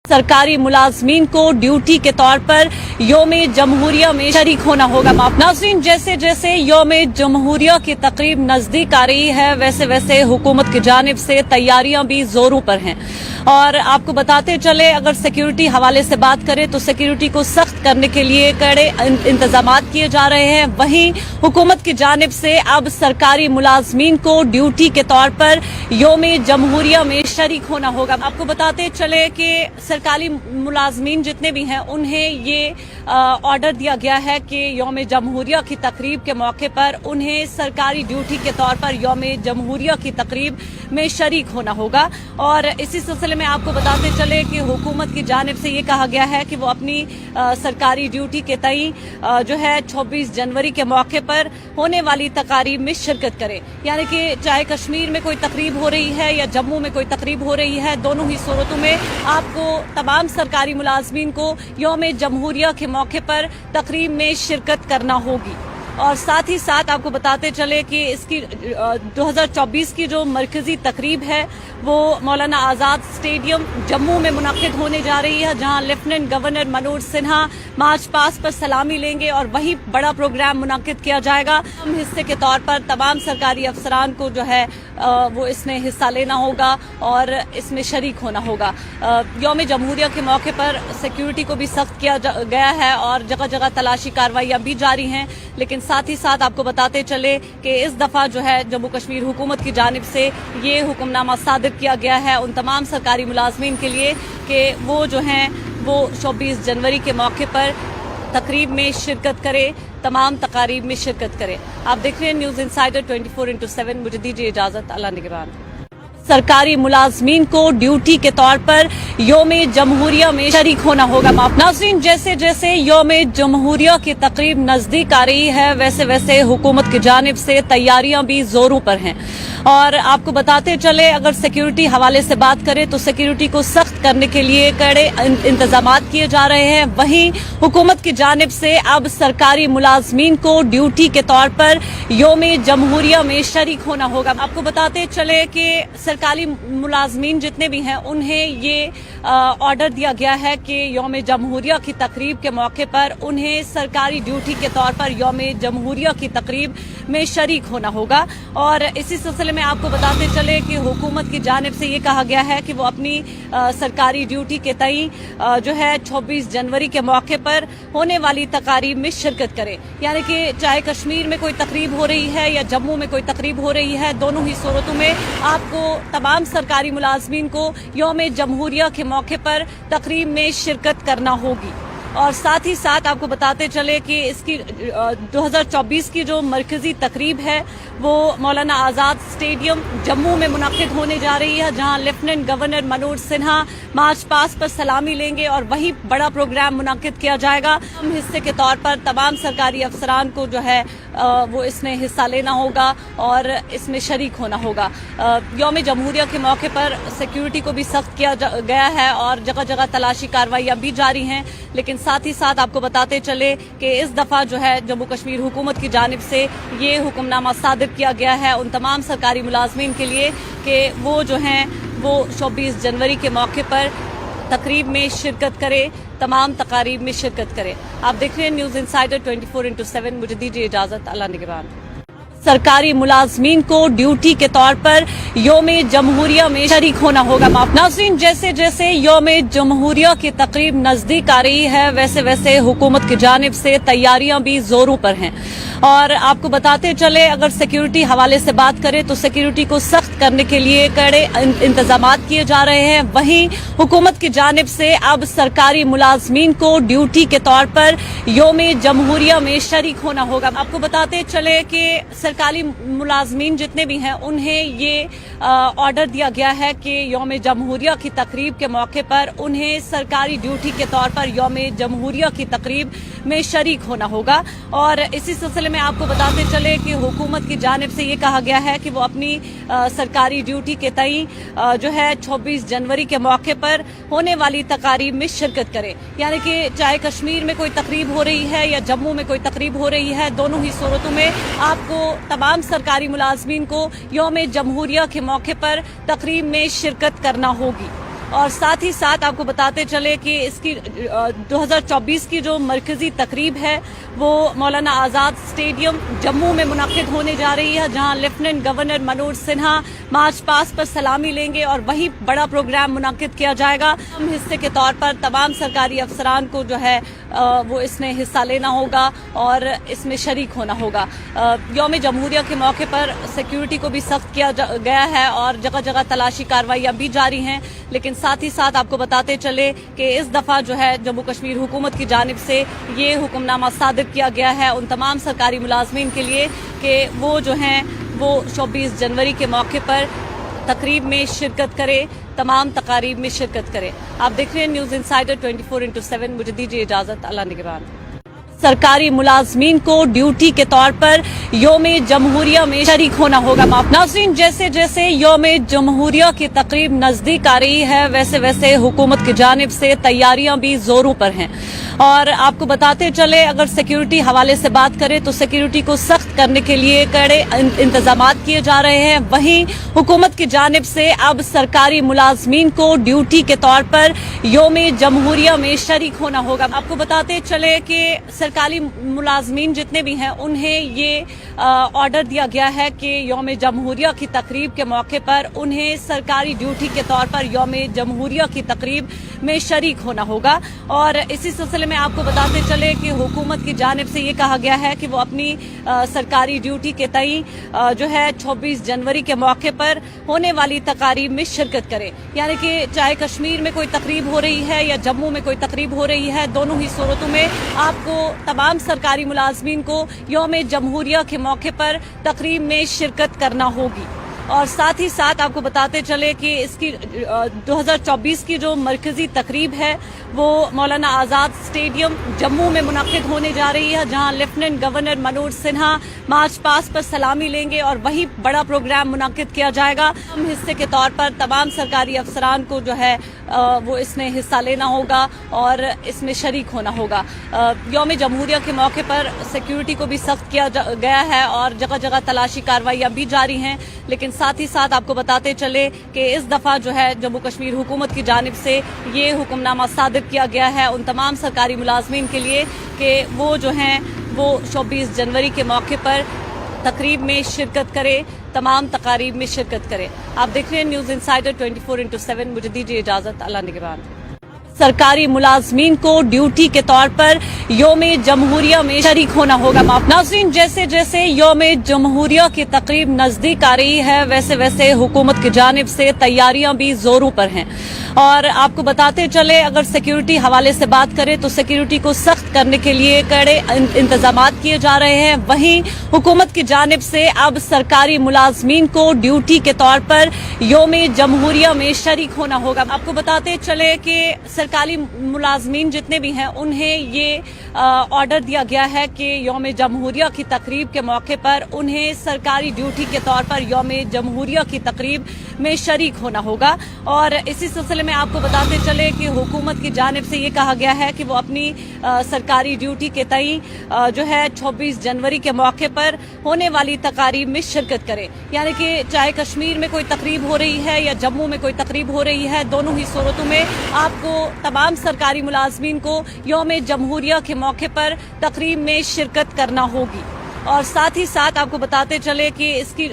सरकारी मुलाजमीन को ड्यूटी के तौर पर योम जमहूरिया में शरीक होना होगा। नाज़रीन, जैसे जैसे योम जमहूरिया की तकरीब नज़दीक आ रही है वैसे वैसे हुकूमत की जानिब से तैयारियां भी जोरों पर हैं। और आपको बताते चले, अगर सिक्योरिटी हवाले से बात करें तो सिक्योरिटी को सख्त करने के लिए कड़े इंतजामात किए जा रहे हैं। वहीं हुकूमत की जानिब से अब सरकारी मुलाजमीन को ड्यूटी के तौर पर योम जमहूरिया में शरीक होना होगा। आपको बताते चले कि सरकारी मुलाजमीन जितने भी हैं उन्हें ये ऑर्डर दिया गया है कि योम जमहूरिया की तकरीब के मौके पर उन्हें सरकारी ड्यूटी के तौर पर योम जमहूरिया की तकरीब में शरीक होना होगा। और इसी सिलसिले में आपको बताते चले कि हुकूमत की जानिब से ये कहा गया है कि वो अपनी सरकारी ड्यूटी के तई जो है 26 जनवरी के मौके पर होने वाली तकारीब में शिरकत करे। यानी कि चाहे कश्मीर में कोई तकरीब हो रही है या जम्मू में कोई तकरीब हो रही है, दोनों ही सूरतों में आपको तमाम सरकारी मुलाजमीन को योम जमहूरिया के मौके पर तकरीब में शिरकत करना होगी। और साथ ही साथ आपको बताते चले कि इसकी 2024 की जो मरकजी तकरीब है वो मौलाना आज़ाद स्टेडियम जम्मू में मुनक्किद होने जा रही है, जहां lieutenant governor Manoj Sinha march past पर सलामी लेंगे और वही बड़ा प्रोग्राम मुनक्किद किया जाएगा। हम हिस्से के तौर पर तमाम सरकारी अफसरान को जो है वो इसमें हिस्सा लेना होगा और इसमें शरीक होना होगा। योम जमहूरिया के मौके पर सिक्योरिटी को भी सख्त किया गया है और जगह जगह तलाशी कार्रवाइयां भी जारी हैं। लेकिन साथ ही साथ आपको बताते चले कि इस दफा जो है जम्मू कश्मीर हुकूमत की जानिब से ये हुक्मनामा सादिर किया गया है उन तमाम सरकारी मुलाजमीन के लिए कि वो जो हैं वो 24 जनवरी के मौके पर तकरीब में शिरकत करे, तमाम तकारीब में शिरकत करे। आप देख रहे हैं न्यूज़ इंसाइडर 24/7। मुझे दीजिए इजाजत। अल्लाह निगरान। सरकारी मुलाजमीन को ड्यूटी के तौर पर योम जमहूरिया में शरीक होना होगा। नाज़रीन, जैसे जैसे योम जमहूरिया की तकरीब नज़दीक आ रही है वैसे वैसे हुकूमत की जानिब से तैयारियां भी जोरों पर हैं। और आपको बताते चले, अगर सिक्योरिटी हवाले से बात करें तो सिक्योरिटी को सख्त करने के लिए कड़े इंतजामात किए जा रहे हैं। वहीं हुकूमत की जानिब से अब सरकारी मुलाजमीन को ड्यूटी के तौर पर योम जमहूरिया में शरीक होना होगा। आपको बताते चले कि सरकारी मुलाजमीन जितने भी हैं उन्हें ये ऑर्डर दिया गया है कि योम जमहूरिया की तकरीब के मौके पर उन्हें सरकारी ड्यूटी के तौर पर योम जमहूरिया की तकरीब में शरीक होना होगा। और इसी सिलसिले में आपको बताते चले कि हुकूमत की जानिब से ये कहा गया है कि वो अपनी सरकारी ड्यूटी के तई जो है 26 जनवरी के मौके पर होने वाली तकारीब में शिरकत करे। यानी कि चाहे कश्मीर में कोई तकरीब हो रही है या जम्मू में कोई तकरीब हो रही है, दोनों ही सूरतों में आपको तमाम सरकारी मुलाजमीन को योम जमहूरिया के मौके पर तकरीब में शिरकत करना होगी। और साथ ही साथ आपको बताते चले कि इसकी 2024 की जो मरकजी तकरीब है वो मौलाना आज़ाद स्टेडियम जम्मू में मुनक्किद होने जा रही है, जहां lieutenant governor Manoj Sinha march past पर सलामी लेंगे और वही बड़ा प्रोग्राम मुनक्किद किया जाएगा। हम हिस्से के तौर पर तमाम सरकारी अफसरान को जो है वो इसमें हिस्सा लेना होगा और इसमें शरीक होना होगा। योम जमहूरिया के मौके पर सिक्योरिटी को भी सख्त किया गया है और जगह जगह तलाशी कार्रवाइयां भी जारी हैं। लेकिन साथ ही साथ आपको बताते चले कि इस दफा जो है जम्मू कश्मीर हुकूमत की जानिब से ये हुक्मनामा सादिर किया गया है उन तमाम सरकारी मुलाजमीन के लिए कि वो जो हैं वो 24 जनवरी के मौके पर तकरीब में शिरकत करे, तमाम तकारीब में शिरकत करे। आप देख रहे हैं न्यूज़ इंसाइडर 24/7। मुझे दीजिए इजाजत। अल्लाह निगरान। सरकारी मुलाजमीन को ड्यूटी के तौर पर योम जमहूरिया में शरीक होना होगा। नाज़रीन, जैसे जैसे योम जमहूरिया की तकरीब नज़दीक आ रही है वैसे वैसे हुकूमत की जानिब से तैयारियां भी जोरों पर हैं। और आपको बताते चले, अगर सिक्योरिटी हवाले से बात करें तो सिक्योरिटी को सख्त करने के लिए कड़े इंतजामात किए जा रहे हैं। वहीं हुकूमत की जानिब से अब सरकारी मुलाजमीन को ड्यूटी के तौर पर योम जमहूरिया में शरीक होना होगा। आपको बताते चले कि सरकारी मुलाजमीन जितने भी हैं उन्हें ये ऑर्डर दिया गया है कि योम जमहूरिया की तकरीब के मौके पर उन्हें सरकारी ड्यूटी के तौर पर योम जमहूरिया की तकरीब में शरीक होना होगा। और इसी सिलसिले में आपको बताते चले कि हुकूमत की जानिब से ये कहा गया है कि वो अपनी सरकारी ड्यूटी के तई जो है 26 जनवरी के मौके पर होने वाली तकारीब में शिरकत करे। यानी कि चाहे कश्मीर में कोई तकरीब हो रही है या जम्मू में कोई तकरीब हो रही है, दोनों ही सूरतों में आपको तमाम सरकारी मुलाजमीन को योम जमहूरिया के मौके पर तकरीब में शिरकत करना होगी। और साथ ही साथ आपको बताते चले कि इसकी 2024 की जो मरकजी तकरीब है वो मौलाना आज़ाद स्टेडियम जम्मू में मुनक्किद होने जा रही है, जहां lieutenant governor Manoj Sinha march past पर सलामी लेंगे और वही बड़ा प्रोग्राम मुनक्किद किया जाएगा। हम हिस्से के तौर पर तमाम सरकारी अफसरान को जो है वो इसमें हिस्सा लेना होगा और इसमें शरीक होना होगा। यौम जमहूरिया के मौके पर सिक्योरिटी को भी सख्त किया गया है और जगह जगह तलाशी कार्रवाइयां भी जारी हैं, लेकिन साथ ही साथ आपको बताते चले कि इस दफा जो है जम्मू कश्मीर हुकूमत की जानिब से ये हुक्मनामा सादिर किया गया है उन तमाम सरकारी मुलाजमीन के लिए कि वो जो हैं वो 24 जनवरी के मौके पर तकरीब में शिरकत करें, तमाम तकारीब में शिरकत करें। आप देख रहे हैं न्यूज़ इनसाइडर 24/7। मुझे दीजिए इजाजत। अल्लाह निगरान। सरकारी मुलाजमीन को ड्यूटी के तौर पर योम जमहूरिया में शरीक होना होगा। नाज़रीन, जैसे जैसे योम जमहूरिया की तकरीब नजदीक आ रही है वैसे वैसे हुकूमत की जानिब से तैयारियां भी जोरों पर हैं और आपको बताते चले अगर सिक्योरिटी हवाले से बात करें तो सिक्योरिटी को सख्त करने के लिए कड़े इंतजामात किए जा रहे हैं। वहीं हुकूमत की जानिब से अब सरकारी मुलाजमीन को ड्यूटी के तौर पर योम जमहूरिया में शरीक होना होगा। आपको बताते चले कि सरकारी मुलाजमीन जितने भी हैं उन्हें ये ऑर्डर दिया गया है कि यौम जमहूरिया की तकरीब के मौके पर उन्हें सरकारी ड्यूटी के तौर पर यौम जमहूरिया की तकरीब में शरीक होना होगा। और इसी सिलसिले में आपको बताते चले कि हुकूमत की जानिब से ये कहा गया है कि वो अपनी सरकारी ड्यूटी के तई जो है 26 जनवरी के मौके पर होने वाली तकारीब में शिरकत करें। यानी कि चाहे कश्मीर में कोई तकरीब हो रही है या जम्मू में कोई तकरीब हो रही है, दोनों ही सूरतों में आपको तमाम सरकारी मुलाजमीन को यौम जमहूरिया के मौके पर तकरीब में शिरकत करना होगी। और साथ ही साथ आपको बताते चले कि इसकी 2024 की जो मरकजी तकरीब है वो मौलाना आज़ाद स्टेडियम जम्मू में मुनक्किद होने जा रही है, जहां lieutenant governor Manoj Sinha march past पर सलामी लेंगे और वही बड़ा प्रोग्राम मुनक्किद किया जाएगा। हम हिस्से के तौर पर तमाम सरकारी अफसरान को जो है वो इसमें हिस्सा लेना होगा और इसमें शरीक होना होगा। यौम जमहूरिया के मौके पर सिक्योरिटी को भी सख्त किया गया है और जगह जगह तलाशी कार्रवाइयां भी जारी हैं, लेकिन साथ ही साथ आपको बताते चले कि इस दफा जो है जम्मू कश्मीर हुकूमत की जानिब से ये हुक्मनामा सादिर किया गया है उन तमाम सरकारी मुलाजमीन के लिए कि वो जो हैं वो 24 जनवरी के मौके पर तकरीब में शिरकत करें, तमाम तकारीब में शिरकत करें। आप देख रहे हैं न्यूज़ इनसाइडर 24/7। मुझे दीजिए इजाजत। अल्लाह निगरान। सरकारी मुलाजमीन को ड्यूटी के तौर पर योम जमहूरिया में शरीक होना होगा। नाज़रीन, जैसे जैसे योम जमहूरिया की तकरीब नजदीक आ रही है वैसे वैसे हुकूमत की जानिब से तैयारियां भी जोरों पर हैं और आपको बताते चले अगर सिक्योरिटी हवाले से बात करें तो सिक्योरिटी को सख्त करने के लिए कड़े इंतजामात किए जा रहे हैं। वहीं हुकूमत की जानिब से अब सरकारी मुलाजमीन को ड्यूटी के तौर पर योम जमहूरिया में शरीक होना होगा। आपको बताते चले कि सरकारी मुलाजमीन जितने भी हैं उन्हें ये ऑर्डर दिया गया है कि यौम जमहूरिया की तकरीब के मौके पर उन्हें सरकारी ड्यूटी के तौर पर यौम जमहूरिया की तकरीब में शरीक होना होगा। और इसी सिलसिले में आपको बताते चले कि हुकूमत की जानिब से ये कहा गया है कि वो अपनी सरकारी ड्यूटी के तई जो है 26 जनवरी के मौके पर होने वाली तकारीब में शिरकत करें। यानी कि चाहे कश्मीर में कोई तकरीब हो रही है या जम्मू में कोई तकरीब हो रही है, दोनों ही सूरतों में आपको तमाम सरकारी मुलाजमीन को यौम जमहूरिया के मौके पर तकरीब में शिरकत करना होगी। और साथ ही साथ आपको बताते चले कि इसकी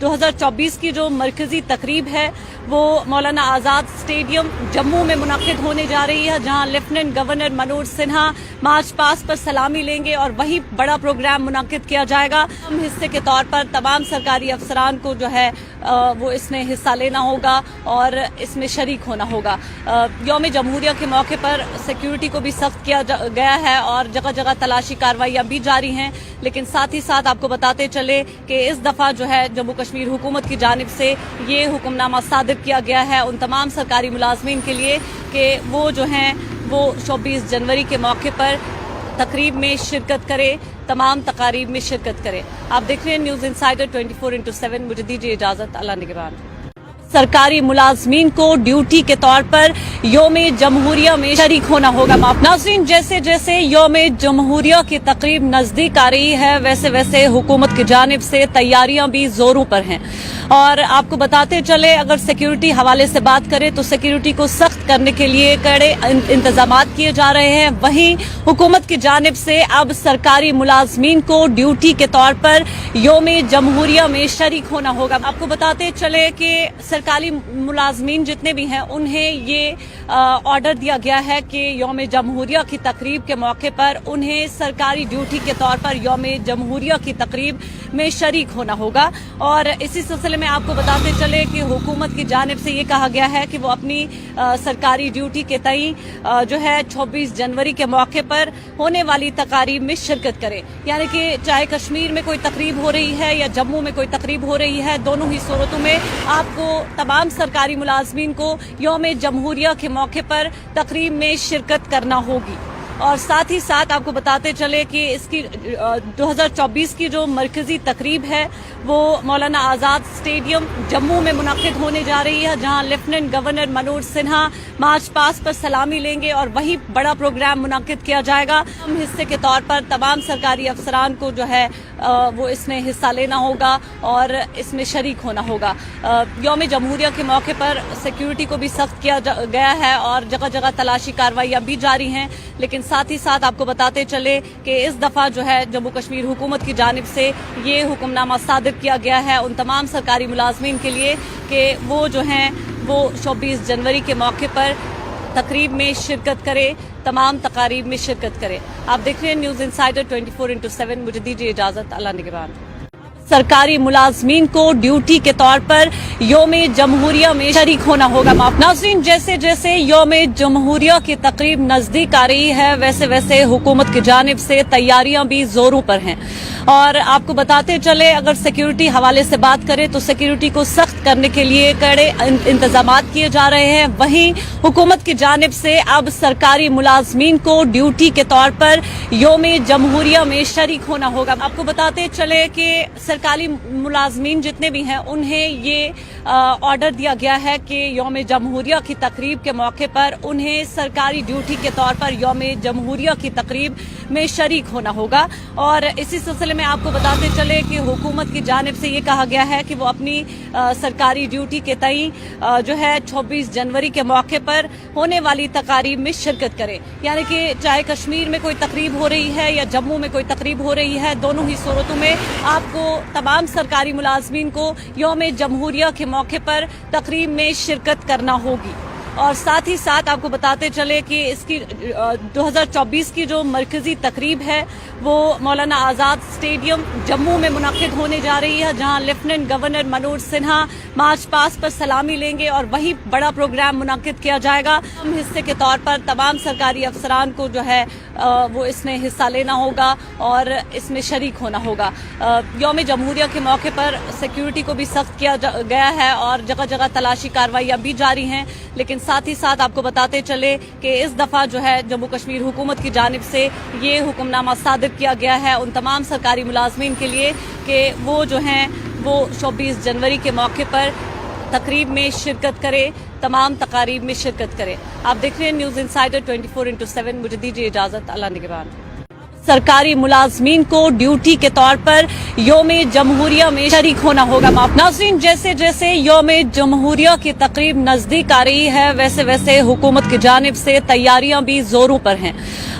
2024 की जो मरकजी तकरीब है वो मौलाना आज़ाद स्टेडियम जम्मू में मुनक्किद होने जा रही है, जहां lieutenant governor Manoj Sinha march past पर सलामी लेंगे और वही बड़ा प्रोग्राम मुनक्किद किया जाएगा। हम हिस्से के तौर पर तमाम सरकारी अफसरान को जो है वो इसमें हिस्सा लेना होगा और इसमें शरीक होना होगा। यौम जमहूरिया के मौके पर सिक्योरिटी को भी सख्त किया गया है और जगह जगह तलाशी कार्रवाइयां भी जारी हैं, लेकिन साथ ही साथ आपको बताते चले कि इस दफा जो है जम्मू कश्मीर हुकूमत की जानिब से ये हुक्मनामा सादिर किया गया है उन तमाम सरकारी मुलाजमीन के लिए कि वो जो हैं वो 24 जनवरी के मौके पर तकरीब में शिरकत करें, तमाम तकारीब में शिरकत करें। आप देख रहे हैं न्यूज़ इनसाइडर 24/7। मुझे दीजिए इजाजत। अल्लाह निगरान। सरकारी मुलाजमीन को ड्यूटी के तौर पर योम जमहूरिया में शरीक होना होगा। नाज़रीन, जैसे जैसे योम जमहूरिया की तकरीब नज़दीक आ रही है वैसे वैसे हुकूमत की जानिब से तैयारियां भी जोरों पर हैं। और आपको बताते चले, अगर सिक्योरिटी हवाले से बात करें तो सिक्योरिटी को सख्त करने के लिए कड़े इंतजामात किए जा रहे हैं। वहीं हुकूमत की जानिब से अब सरकारी मुलाजमीन को ड्यूटी के तौर पर योम जमहूरिया में शरीक होना होगा। आपको बताते चले कि सरकारी मुलाजमीन जितने भी हैं उन्हें ये ऑर्डर दिया गया है कि योम जमहूरिया की तकरीब के मौके पर उन्हें सरकारी ड्यूटी के तौर पर योम जमहूरिया की तकरीब में शरीक होना होगा। और इसी सिलसिले में आपको बताते चले कि हुकूमत की जानिब से ये कहा गया है कि वो अपनी सरकारी ड्यूटी के तई जो है 26 जनवरी के मौके पर होने वाली तकारीब में शिरकत करे। यानी कि चाहे कश्मीर में कोई तकरीब हो रही है या जम्मू में कोई तकरीब हो रही है, दोनों ही सूरतों में आपको तमाम सरकारी मुलाजमीन को योम जमहूरिया के मौके पर तकरीब में शिरकत करना होगी। और साथ ही साथ आपको बताते चले कि इसकी 2024 की जो मरकजी तकरीब है वो मौलाना आज़ाद स्टेडियम जम्मू में मुनक्किद होने जा रही है, जहां lieutenant governor Manoj Sinha march past पर सलामी लेंगे और वही बड़ा प्रोग्राम मुनक्किद किया जाएगा। हम हिस्से के तौर पर तमाम सरकारी अफसरान को जो है वो इसमें हिस्सा लेना होगा और इसमें शरीक होना होगा। योम जमहूरिया के मौके पर सिक्योरिटी को भी सख्त किया गया है और जगह जगह तलाशी कार्रवाइयां भी जारी हैं। लेकिन साथ ही साथ आपको बताते चले कि इस दफा जो है जम्मू कश्मीर हुकूमत की जानिब से ये हुक्मनामा सादिर किया गया है उन तमाम सरकारी मुलाजमीन के लिए कि वो जो हैं वो 24 जनवरी के मौके पर तकरीब में शिरकत करे, तमाम तकारीब में शिरकत करे। आप देख रहे हैं न्यूज़ इंसाइडर 24/7। मुझे दीजिए इजाजत। अल्लाह निगरान। सरकारी मुलाजमीन को ड्यूटी के तौर पर योम जमहूरिया में शरीक होना होगा। नाज़रीन, जैसे जैसे योम जमहूरिया की तकरीब नज़दीक आ रही है वैसे वैसे हुकूमत की जानिब से तैयारियां भी जोरों पर हैं। और आपको बताते चले, अगर सिक्योरिटी हवाले से बात करें तो सिक्योरिटी को सख्त करने के लिए कड़े इंतजामात किए जा रहे हैं। वहीं हुकूमत की जानिब से अब सरकारी मुलाजमीन को ड्यूटी के तौर पर योम जमहूरिया में शरीक होना होगा। आपको बताते चले कि सरकारी मुलाजमीन जितने भी हैं उन्हें ये ऑर्डर दिया गया है कि योम जमहूरिया की तकरीब के मौके पर उन्हें सरकारी ड्यूटी के तौर पर योम जमहूरिया की तकरीब में शरीक होना होगा। और इसी सिलसिले में आपको बताते चले कि हुकूमत की जानिब से ये कहा गया है कि वो अपनी सरकारी ड्यूटी के तई जो है 26 जनवरी के मौके पर होने वाली तकारीब में शिरकत करे। यानी कि चाहे कश्मीर में कोई तकरीब हो रही है या जम्मू में कोई तकरीब हो रही है, दोनों ही सूरतों में आपको तमाम सरकारी मुलाजमीन को योम जमहूरिया के मौके पर तकरीब में शिरकत करना होगी। और साथ ही साथ आपको बताते चले कि इसकी 2024 की जो मरकजी तकरीब है वो मौलाना आज़ाद स्टेडियम जम्मू में मुनक्किद होने जा रही है, जहां lieutenant governor Manoj Sinha march past पर सलामी लेंगे और वही बड़ा प्रोग्राम मुनक्किद किया जाएगा। हम हिस्से के तौर पर तमाम सरकारी अफसरान को जो है वो इसमें हिस्सा लेना होगा और इसमें शरीक होना होगा। योम जमहूरिया के मौके पर सिक्योरिटी को भी सख्त किया गया है और जगह जगह तलाशी कार्रवाइयां भी जारी हैं। लेकिन साथ ही साथ आपको बताते चले कि इस दफा जो है जम्मू कश्मीर हुकूमत की जानिब से ये हुक्मनामा सादिर किया गया है उन तमाम सरकारी मुलाजमीन के लिए कि वो जो हैं वो 24 जनवरी के मौके पर तकरीब में शिरकत करे, तमाम तकारीब में शिरकत करे। आप देख रहे हैं न्यूज़ इंसाइडर 24/7। मुझे दीजिए इजाजत। अल्लाह निगरान। सरकारी मुलाजमीन को ड्यूटी के तौर पर योम जमहूरिया में शरीक होना होगा। नाज़रीन, जैसे जैसे योम जमहूरिया की तकरीब नज़दीक आ रही है वैसे वैसे हुकूमत की जानिब से तैयारियां भी जोरों पर हैं।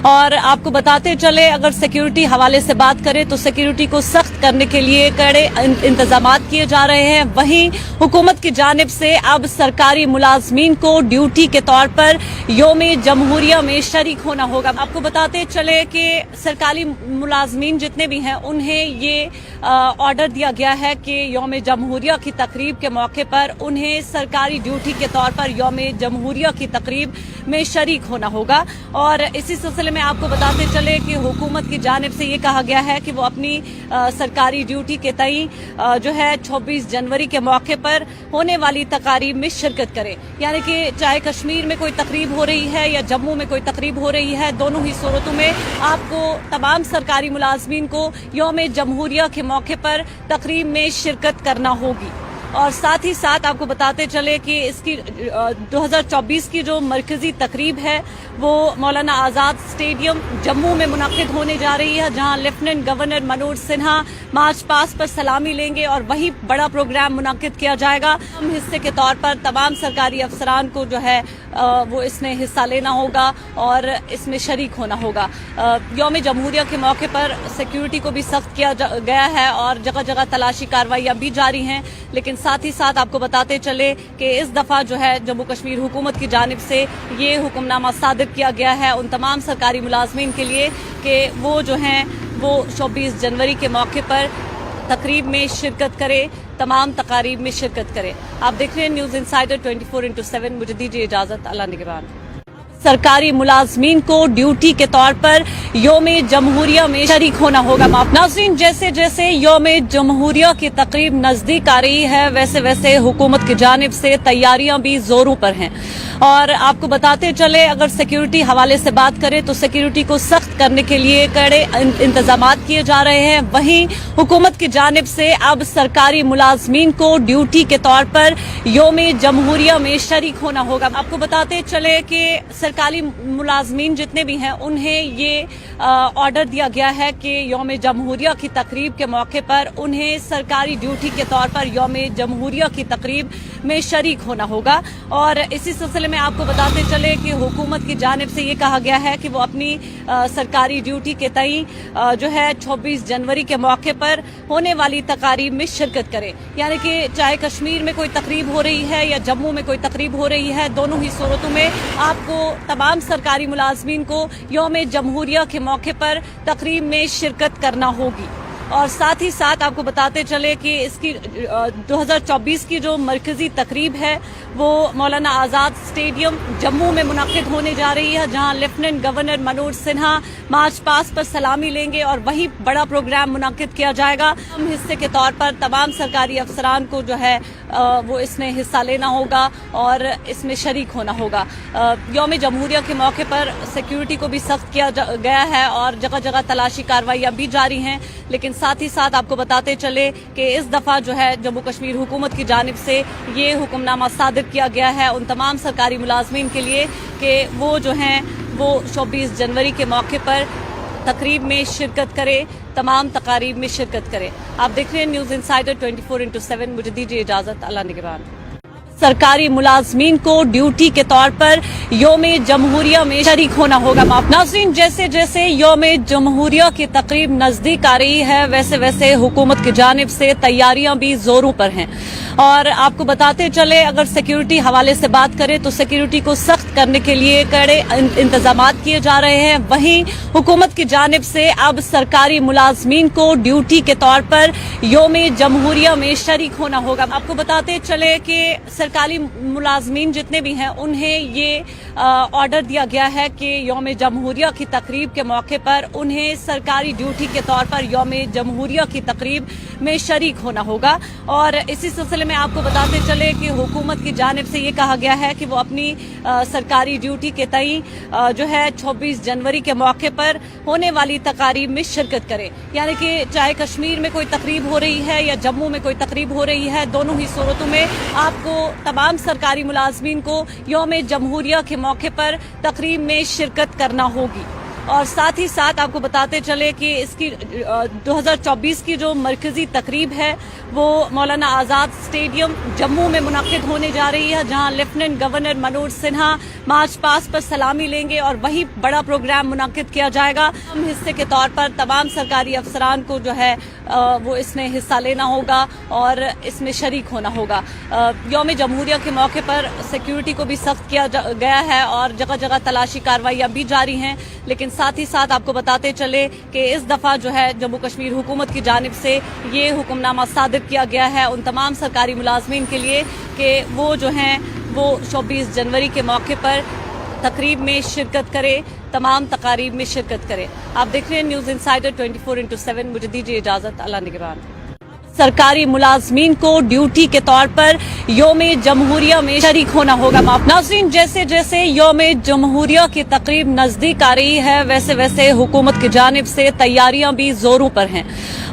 और आपको बताते चले, अगर सिक्योरिटी हवाले से बात करें तो सिक्योरिटी को सख्त करने के लिए कड़े इंतजामात किए जा रहे हैं। वहीं हुकूमत की जानिब से अब सरकारी मुलाजमीन को ड्यूटी के तौर पर योम जमहूरिया में शरीक होना होगा। आपको बताते चले कि सरकारी मुलाजमीन जितने भी हैं उन्हें ये ऑर्डर दिया गया है कि योम जमहूरिया की तकरीब के मौके पर उन्हें सरकारी ड्यूटी के तौर पर योम जमहूरिया की तकरीब में शरीक होना होगा। और इसी सिलसिले में आपको बताते चले कि हुकूमत की जानिब से ये कहा गया है कि वो अपनी सरकारी ड्यूटी के तई जो है 26 जनवरी के मौके पर होने वाली तकारीब में शिरकत करे। यानी कि चाहे कश्मीर में कोई तकरीब हो रही है या जम्मू में कोई तकरीब हो रही है, दोनों ही सूरतों में आपको तमाम सरकारी मुलाजमीन को योम जमहूरिया के मौके पर तकरीब में शिरकत करना होगी। और साथ ही साथ आपको बताते चले कि इसकी 2024 की जो मरकजी तकरीब है वो मौलाना आज़ाद स्टेडियम जम्मू में मुनक्किद होने जा रही है, जहां lieutenant governor Manoj Sinha march past पर सलामी लेंगे और वही बड़ा प्रोग्राम मुनक्किद किया जाएगा। अहम हिस्से के तौर पर तमाम सरकारी अफसरान को जो है वो इसमें हिस्सा लेना होगा और इसमें शरीक होना होगा। यौम जमहूरिया के मौके पर सिक्योरिटी को भी सख्त किया गया है और जगह जगह तलाशी कार्रवाइयां भी जारी हैं, लेकिन साथ ही साथ आपको बताते चले कि इस दफा जो है जम्मू कश्मीर हुकूमत की जानिब से ये हुक्मनामा सादिर किया गया है उन तमाम सरकारी मुलाजमीन के लिए कि वो जो हैं वो 24 जनवरी के मौके पर तकरीब में शिरकत करे, तमाम तकारीब में शिरकत करे। आप देख रहे हैं न्यूज़ इनसाइडर 24/7। मुझे दीजिए इजाजत, अल्लाह निगहबान। सरकारी मुलाजमीन को ड्यूटी के तौर पर योम जमहूरिया में शरीक होना होगा। नाज़रीन, जैसे जैसे योम जमहूरिया की तकरीब नजदीक आ रही है वैसे वैसे हुकूमत की जानिब से तैयारियां भी जोरों पर हैं और आपको बताते चले अगर सिक्योरिटी हवाले से बात करें तो सिक्योरिटी को सख्त करने के लिए कड़े इंतजामात किए जा रहे हैं। वहीं हुकूमत की जानिब से अब सरकारी मुलाजमीन को ड्यूटी के तौर पर योम जमहूरिया में शरीक होना होगा। आपको बताते चले कि सरकारी मुलाजमीन जितने भी हैं उन्हें ये ऑर्डर दिया गया है कि यौम जमहूरिया की तकरीब के मौके पर उन्हें सरकारी ड्यूटी के तौर पर यौम जमहूरिया की तकरीब में शरीक होना होगा। और इसी सिलसिले में आपको बताते चले कि हुकूमत की जानिब से ये कहा गया है कि वो अपनी सरकारी ड्यूटी के तई जो है 24 जनवरी के मौके पर होने वाली तकारीब में शिरकत करें, यानी कि चाहे कश्मीर में कोई तकरीब हो रही है या जम्मू में कोई तकरीब हो रही है, दोनों ही सूरतों में आपको तमाम सरकारी मुलाजमीन को यौम जमहूरिया के मौके पर तकरीब में शिरकत करना होगी। और साथ ही साथ आपको बताते चले कि इसकी 2024 की जो मरकजी तकरीब है वो मौलाना आज़ाद स्टेडियम जम्मू में मुनक्किद होने जा रही है, जहां lieutenant governor Manoj Sinha march past पर सलामी लेंगे और वही बड़ा प्रोग्राम मुनक्किद किया जाएगा। अहम हिस्से के तौर पर तमाम सरकारी अफसरान को जो है वो इसमें हिस्सा लेना होगा और इसमें शरीक होना होगा। यौम जमहूरिया के मौके पर सिक्योरिटी को भी सख्त किया गया है और जगह जगह तलाशी कार्रवाइयां भी जारी हैं, लेकिन साथ ही साथ आपको बताते चले कि इस दफा जो है जम्मू कश्मीर हुकूमत की जानिब से ये हुक्मनामा सादिर किया गया है उन तमाम सरकारी मुलाजमीन के लिए कि वो जो हैं वो 24 जनवरी के मौके पर तकरीब में शिरकत करे, तमाम तकारीब में शिरकत करे। आप देख रहे हैं न्यूज़ इनसाइडर 24/7। मुझे दीजिए इजाजत, अल्लाह निगहबान। सरकारी मुलाजमीन को ड्यूटी के तौर पर योम जमहूरिया में शरीक होना होगा। नाज़रीन, जैसे जैसे योम जमहूरिया की तकरीब नजदीक आ रही है वैसे वैसे हुकूमत की जानिब से तैयारियां भी जोरों पर हैं और आपको बताते चले अगर सिक्योरिटी हवाले से बात करें तो सिक्योरिटी को सख्त करने के लिए कड़े इंतजामात किए जा रहे हैं। वहीं हुकूमत की जानिब से अब सरकारी मुलाजमीन को ड्यूटी के तौर पर योम जमहूरिया में शरीक होना होगा। आपको बताते चले कि सरकारी मुलाजमीन जितने भी हैं उन्हें ये ऑर्डर दिया गया है कि यौम जमहूरिया की तकरीब के मौके पर उन्हें सरकारी ड्यूटी के तौर पर यौम जमहूरिया की तकरीब में शरीक होना होगा। और इसी सिलसिले में आपको बताते चले कि हुकूमत की जानिब से ये कहा गया है कि वो अपनी सरकारी ड्यूटी के तई जो है 24 जनवरी के मौके पर होने वाली तकारीब में शिरकत करे, यानी कि चाहे कश्मीर में कोई तकरीब हो रही है या जम्मू में कोई तकरीब हो रही है, दोनों ही सूरतों में आपको तमाम सरकारी मुलाजमीन को यौम जमहूरिया के मौके पर तकरीब में शिरकत करना होगी। और साथ ही साथ आपको बताते चले कि इसकी 2024 की जो मरकजी तकरीब है वो मौलाना आज़ाद स्टेडियम जम्मू में मुनक्किद होने जा रही है, जहां lieutenant governor Manoj Sinha march past पर सलामी लेंगे और वही बड़ा प्रोग्राम मुनक्किद किया जाएगा। अहम हिस्से के तौर पर तमाम सरकारी अफसरान को जो है वो इसमें हिस्सा लेना होगा और इसमें शरीक होना होगा। यौम जमहूरिया के मौके पर सिक्योरिटी को भी सख्त किया गया है और जगह जगह तलाशी कार्रवाइयां भी जारी हैं, लेकिन साथ ही साथ आपको बताते चले कि इस दफा जो है जम्मू कश्मीर हुकूमत की जानिब से ये हुक्मनामा सादिर किया गया है उन तमाम सरकारी मुलाजमीन के लिए कि वो जो हैं वो 24 जनवरी के मौके पर तकरीब में शिरकत करे, तमाम तकारीब में शिरकत करे। आप देख रहे हैं न्यूज़ इनसाइडर 24/7। मुझे दीजिए इजाजत, अल्लाह निगहबान। सरकारी मुलाजमीन को ड्यूटी के तौर पर योम जमहूरिया में शरीक होना होगा। नाज़रीन, जैसे जैसे योम जमहूरिया की तकरीब नज़दीक आ रही है वैसे वैसे हुकूमत की जानिब से तैयारियां भी जोरों पर हैं।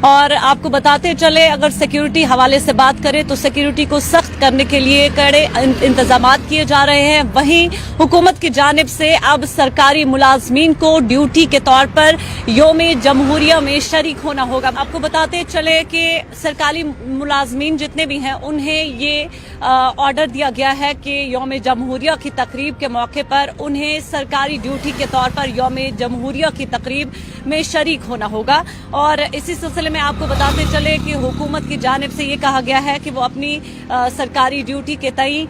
और आपको बताते चले, अगर सिक्योरिटी हवाले से बात करें तो सिक्योरिटी को सख्त करने के लिए कड़े इंतजामात किए जा रहे हैं। वहीं हुकूमत की जानिब से अब सरकारी मुलाजमीन को ड्यूटी के तौर पर योम जमहूरिया में शरीक होना होगा। आपको बताते चले कि सरकारी मुलाजमीन जितने भी हैं उन्हें ये ऑर्डर दिया गया है कि योम जमहूरिया की तकरीब के मौके पर उन्हें सरकारी ड्यूटी के तौर पर योम जमहूरिया की तकरीब में शरीक होना होगा। और इसी सिलसिले में आपको बताते चले कि हुकूमत की जानिब से ये कहा गया है कि वो अपनी सरकारी ड्यूटी के तई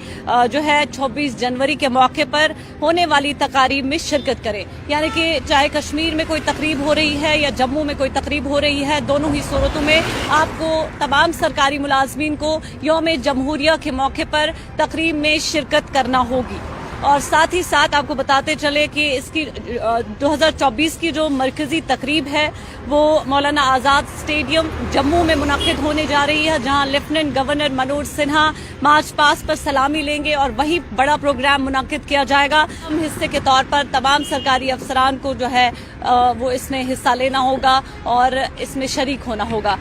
जो है 26 जनवरी के मौके पर होने वाली तकारीब में शिरकत करे। यानी कि चाहे कश्मीर में कोई तकरीब हो रही है या जम्मू में कोई तकरीब हो रही है, दोनों ही सूरतों में आपको तमाम सरकारी मुलाजमीन को योम जमहूरिया के मौके पर तकरीब में शिरकत करना होगी। और साथ ही साथ आपको बताते चले कि इसकी 2024 की जो मरकजी तकरीब है वो मौलाना आज़ाद स्टेडियम जम्मू में मुनक्किद होने जा रही है, जहां lieutenant governor Manoj Sinha march past पर सलामी लेंगे और वहीं बड़ा प्रोग्राम मुनक्किद किया जाएगा। हम हिस्से के तौर पर तमाम सरकारी अफसरान को जो है वो इसमें हिस्सा लेना होगा और इसमें शरीक होना होगा।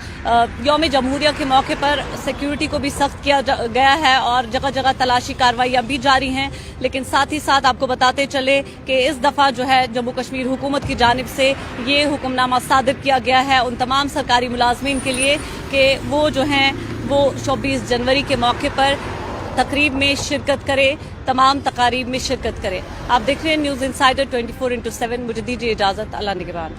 योम जमहूरिया के मौके पर सिक्योरिटी को भी सख्त किया गया है और जगह जगह तलाशी कार्रवाइयां भी जारी हैं। लेकिन साथ ही साथ आपको बताते चले कि इस दफा जो है जम्मू कश्मीर हुकूमत की जानिब से ये हुक्मनामा सादिर किया गया है उन तमाम सरकारी मुलाजमीन के लिए कि वो जो हैं वो 24 जनवरी के मौके पर तकरीब में शिरकत करे, तमाम तकारीब में शिरकत करे। आप देख रहे हैं न्यूज़ इनसाइडर 24/7। मुझे दीजिए इजाजत, अल्लाह निगहबान।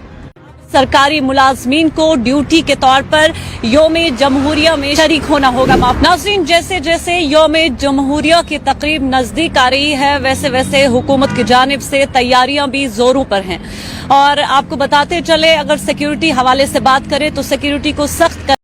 सरकारी मुलाजमीन को ड्यूटी के तौर पर योम जमहूरिया में शरीक होना होगा। नाज़रीन, जैसे जैसे योम जमहूरिया की तकरीब नज़दीक आ रही है वैसे वैसे हुकूमत की जानिब से तैयारियां भी जोरों पर हैं। और आपको बताते चले, अगर सिक्योरिटी हवाले से बात करें तो सिक्योरिटी को सख्त